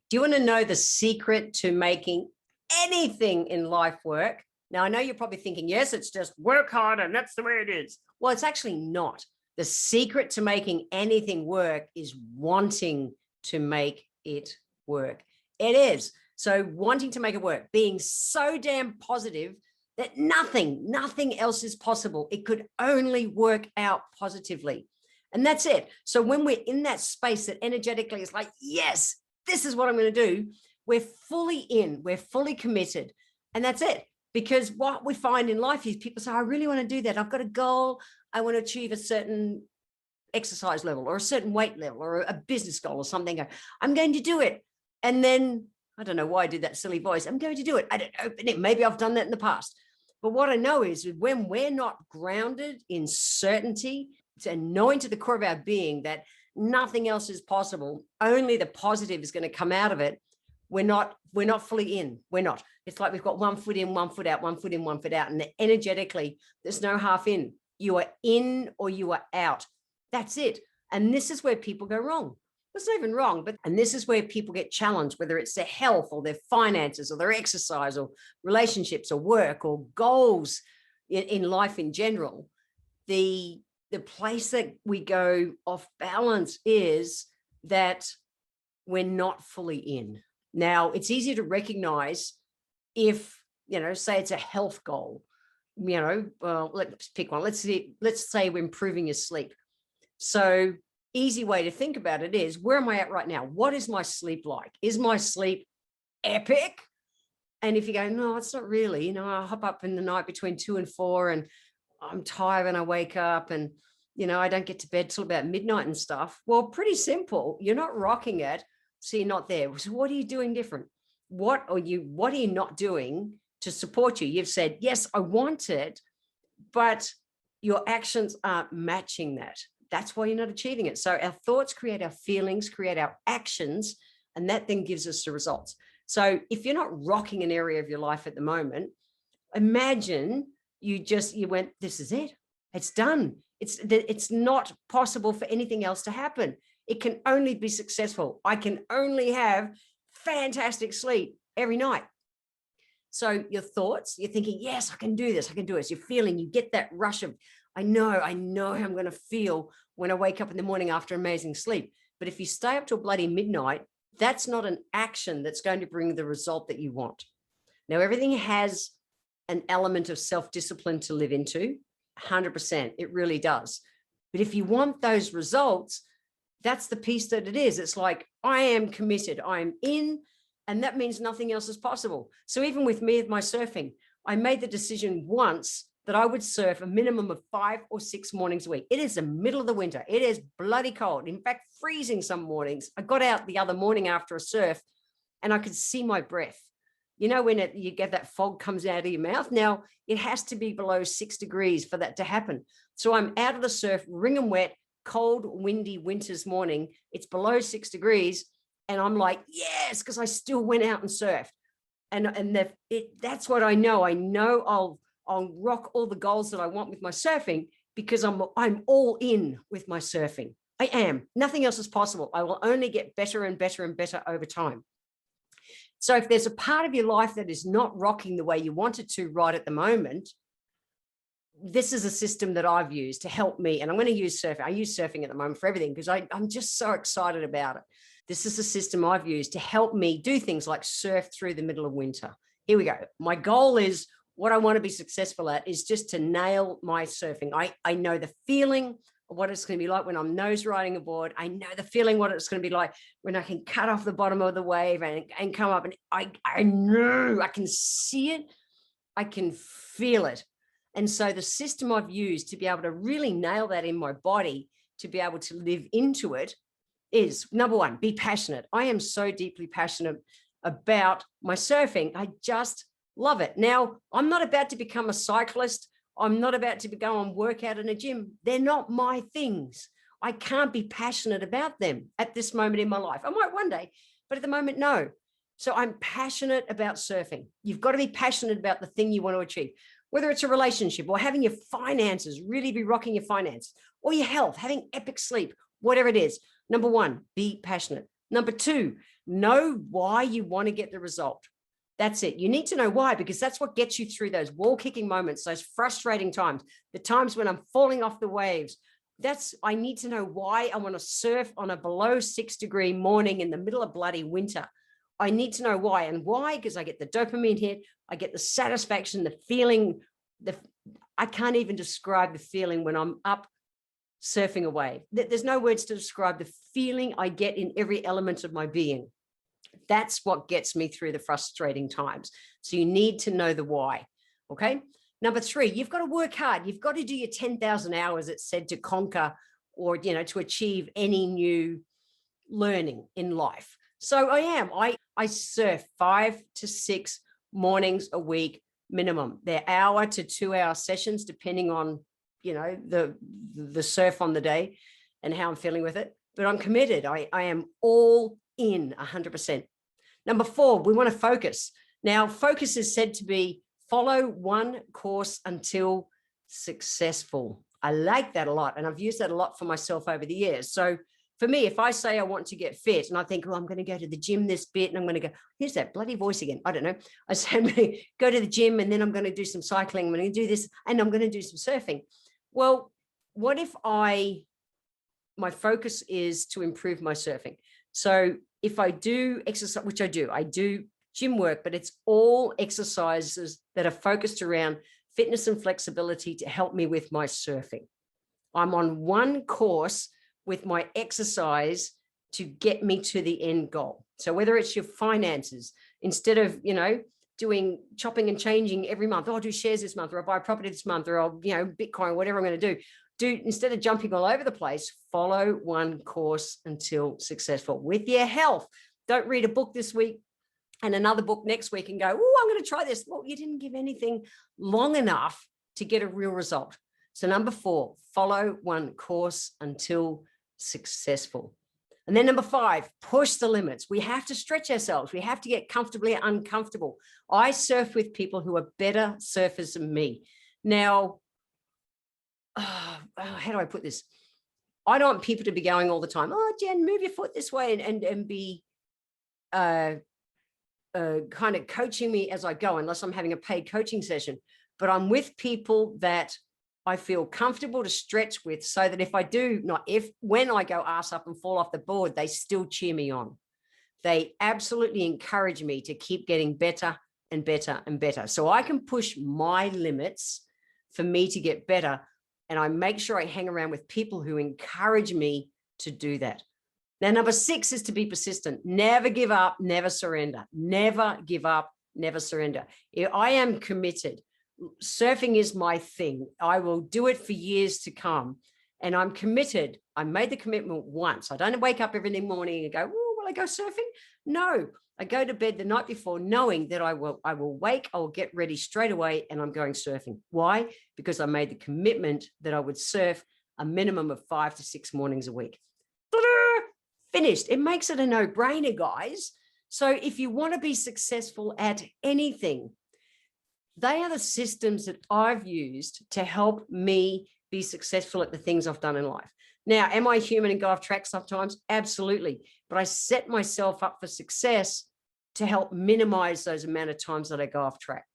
Do you want to know the secret to making anything in life work? Now, I know you're probably thinking, yes, it's just work hard and that's the way it is. Well, it's actually not. The secret to making anything work is wanting to make it work. It is. So wanting to make it work, being so damn positive that nothing else is possible. It could only work out positively. And that's it. So when we're in that space that energetically is like, yes, this is what I'm going to do, we're fully in, we're fully committed. And that's it. Because what we find in life is people say, I really want to do that. I've got a goal. I want to achieve a certain exercise level or a certain weight level or a business goal or something. I'm going to do it. And then I don't know why I did that silly voice. I'm going to do it. I don't know. Maybe I've done that in the past. But what I know is when we're not grounded in certainty and knowing to the core of our being that nothing else is possible, only the positive is going to come out of it, we're not fully in. We're not. It's like we've got 1 foot in, 1 foot out, 1 foot in, 1 foot out. And energetically, there's no half in. You are in or you are out. That's it. And this is where people go wrong. It's not even wrong, and this is where people get challenged, whether it's their health or their finances or their exercise or relationships or work or goals in life in general. The place that we go off balance is that we're not fully in. Now, it's easier to recognize if, say it's a health goal, let's pick one. Let's say we're improving your sleep. So easy way to think about it is, where am I at right now? What is my sleep like? Is my sleep epic? And if you go, no, it's not really, I hop up in the night between 2 and 4 and I'm tired when I wake up and, I don't get to bed till about midnight and stuff. Well, pretty simple. You're not rocking it. So you're not there. So what are you doing different? What are you not doing to support you? You've said, yes, I want it, but your actions aren't matching that. That's why you're not achieving it. So our thoughts create our feelings, create our actions, and that then gives us the results. So if you're not rocking an area of your life at the moment, imagine you went, this is it. It's done. It's not possible for anything else to happen. It can only be successful. I can only have fantastic sleep every night. So your thoughts, you're thinking, yes, I can do this. I can do this. You're feeling, you get that rush of, I know how I'm going to feel when I wake up in the morning after amazing sleep. But if you stay up till bloody midnight, that's not an action that's going to bring the result that you want. Now, everything has an element of self-discipline to live into, 100%. It really does. But if you want those results, that's the piece that it is. It's like, I am committed. I'm in, and that means nothing else is possible. So even with me, with my surfing, I made the decision once that I would surf a minimum of 5 or 6 mornings a week. It is the middle of the winter. It is bloody cold. In fact, freezing some mornings. I got out the other morning after a surf and I could see my breath. When you get that fog comes out of your mouth. Now, it has to be below 6 degrees for that to happen. So I'm out of the surf, wringing wet, cold, windy winter's morning. It's below 6 degrees. And I'm like, yes, because I still went out and surfed. And that's what I know. I know I'll rock all the goals that I want with my surfing because I'm all in with my surfing. I am. Nothing else is possible. I will only get better and better and better over time. So if there's a part of your life that is not rocking the way you want it to right at the moment, this is a system that I've used to help me. And I'm going to use surfing. I use surfing at the moment for everything because I'm just so excited about it. This is a system I've used to help me do things like surf through the middle of winter. Here we go. My goal is, what I want to be successful at is just to nail my surfing. I know the feeling of what it's going to be like when I'm nose riding a board. I know the feeling what it's going to be like when I can cut off the bottom of the wave and come up. And I know, I can see it. I can feel it. And so the system I've used to be able to really nail that in my body, to be able to live into it, is number one, be passionate. I am so deeply passionate about my surfing. I just love it. Now, I'm not about to become a cyclist. I'm not about to go and work out in a gym. They're not my things. I can't be passionate about them at this moment in my life. I might one day, but at the moment, no. So I'm passionate about surfing. You've got to be passionate about the thing you want to achieve, whether it's a relationship or having your finances, really be rocking your finances, or your health, having epic sleep, whatever it is. Number one, be passionate. Number two, Know why you want to get the result. That's it. You need to know why, because that's what gets you through those wall kicking moments, those frustrating times, the times when I'm falling off the waves. I need to know why I want to surf on a below 6-degree morning in the middle of bloody winter. I need to know why. And why? Because I get the dopamine hit, I get the satisfaction, the feeling, I can't even describe the feeling when I'm up surfing a wave. There's no words to describe the feeling I get in every element of my being. That's what gets me through the frustrating times. So you need to know the why. Okay. Number 3, you've got to work hard. You've got to do your 10,000 hours, it's said, to conquer or, to achieve any new learning in life. So I surf 5 to 6 mornings a week minimum. They're hour to 2 hour sessions, depending on, the surf on the day and how I'm feeling with it. But I'm committed. I am all in 100%. Number 4, we want to focus. Now, focus is said to be follow one course until successful. I like that a lot. And I've used that a lot for myself over the years. So for me, if I say I want to get fit and I think, I'm going to go to the gym this bit and I'm going to go, here's that bloody voice again. I don't know. I say, I'm going to go to the gym and then I'm going to do some cycling. I'm going to do this and I'm going to do some surfing. Well, what if my focus is to improve my surfing? So if I do exercise, which I do gym work, but it's all exercises that are focused around fitness and flexibility to help me with my surfing. I'm on one course with my exercise to get me to the end goal. So whether it's your finances, instead of, doing chopping and changing every month, I'll do shares this month, or I'll buy a property this month, or I'll, Bitcoin, whatever I'm going to do, instead of jumping all over the place, follow one course until successful. With your health, don't read a book this week and another book next week and go, oh, I'm going to try this. Well, you didn't give anything long enough to get a real result. So number 4, follow one course until successful. And then number 5, push the limits. We have to stretch ourselves. We have to get comfortably uncomfortable. I surf with people who are better surfers than me. Now, how do I put this? I don't want people to be going all the time, oh, Jen, move your foot this way and be kind of coaching me as I go, unless I'm having a paid coaching session. But I'm with people that I feel comfortable to stretch with, so that when I go ass up and fall off the board, they still cheer me on. They absolutely encourage me to keep getting better and better and better. So I can push my limits for me to get better. And I make sure I hang around with people who encourage me to do that. Now, number 6 is to be persistent. Never give up, never surrender. Never give up, never surrender. I am committed. Surfing is my thing. I will do it for years to come. And I'm committed. I made the commitment once. I don't wake up every morning and go, oh, will I go surfing? No, I go to bed the night before knowing that I will wake, I will get ready straight away and I'm going surfing. Why? Because I made the commitment that I would surf a minimum of 5 to 6 mornings a week. Finished. It makes it a no-brainer, guys. So if you want to be successful at anything, they are the systems that I've used to help me be successful at the things I've done in life. Now, am I human and go off track sometimes? Absolutely. But I set myself up for success to help minimize those amount of times that I go off track.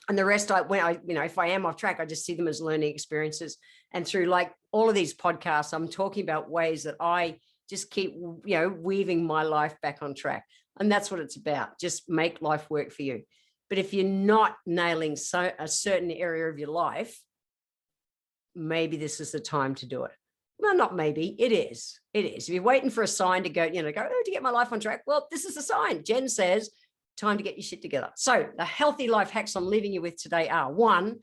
And the rest, if I am off track, I just see them as learning experiences. And through like all of these podcasts, I'm talking about ways that I just keep, weaving my life back on track. And that's what it's about. Just make life work for you. But if you're not nailing a certain area of your life, maybe this is the time to do it. Well, not maybe, it is. It is. If you're waiting for a sign to go, to get my life on track, well, this is the sign. Jen says, time to get your shit together. So the healthy life hacks I'm leaving you with today are: 1,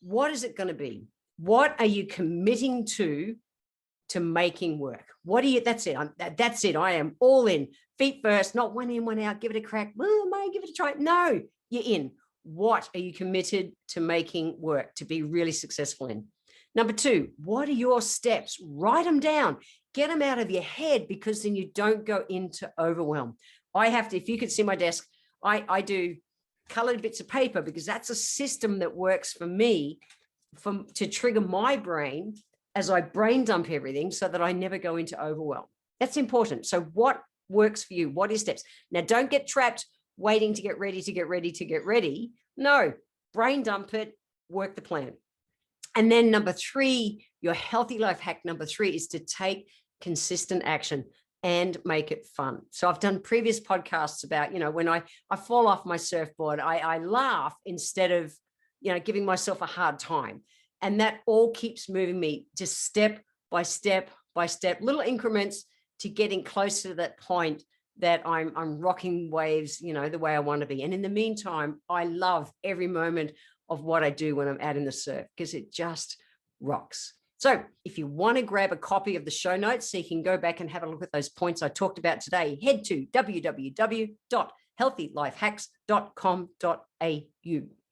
what is it going to be? What are you committing to making work? That's it. That's it. I am all in. Feet first, not one in, one out. Give it a crack. Well, may give it a try. No, you're in. What are you committed to making work to be really successful in? Number 2, what are your steps? Write them down. Get them out of your head, because then you don't go into overwhelm. If you could see my desk, I do colored bits of paper, because that's a system that works for me to trigger my brain as I brain dump everything so that I never go into overwhelm. That's important. So what works for you? What are your steps? Now, don't get trapped waiting to get ready. No, brain dump it, work the plan. And then number 3, your healthy life hack number 3 is to take consistent action and make it fun. So I've done previous podcasts about, when I fall off my surfboard, I laugh instead of, giving myself a hard time. And that all keeps moving me just step by step, little increments to getting closer to that point that I'm rocking waves, the way I want to be. And in the meantime, I love every moment of what I do when I'm out in the surf because it just rocks. So if you want to grab a copy of the show notes so you can go back and have a look at those points I talked about today, head to www.healthylifehacks.com.au.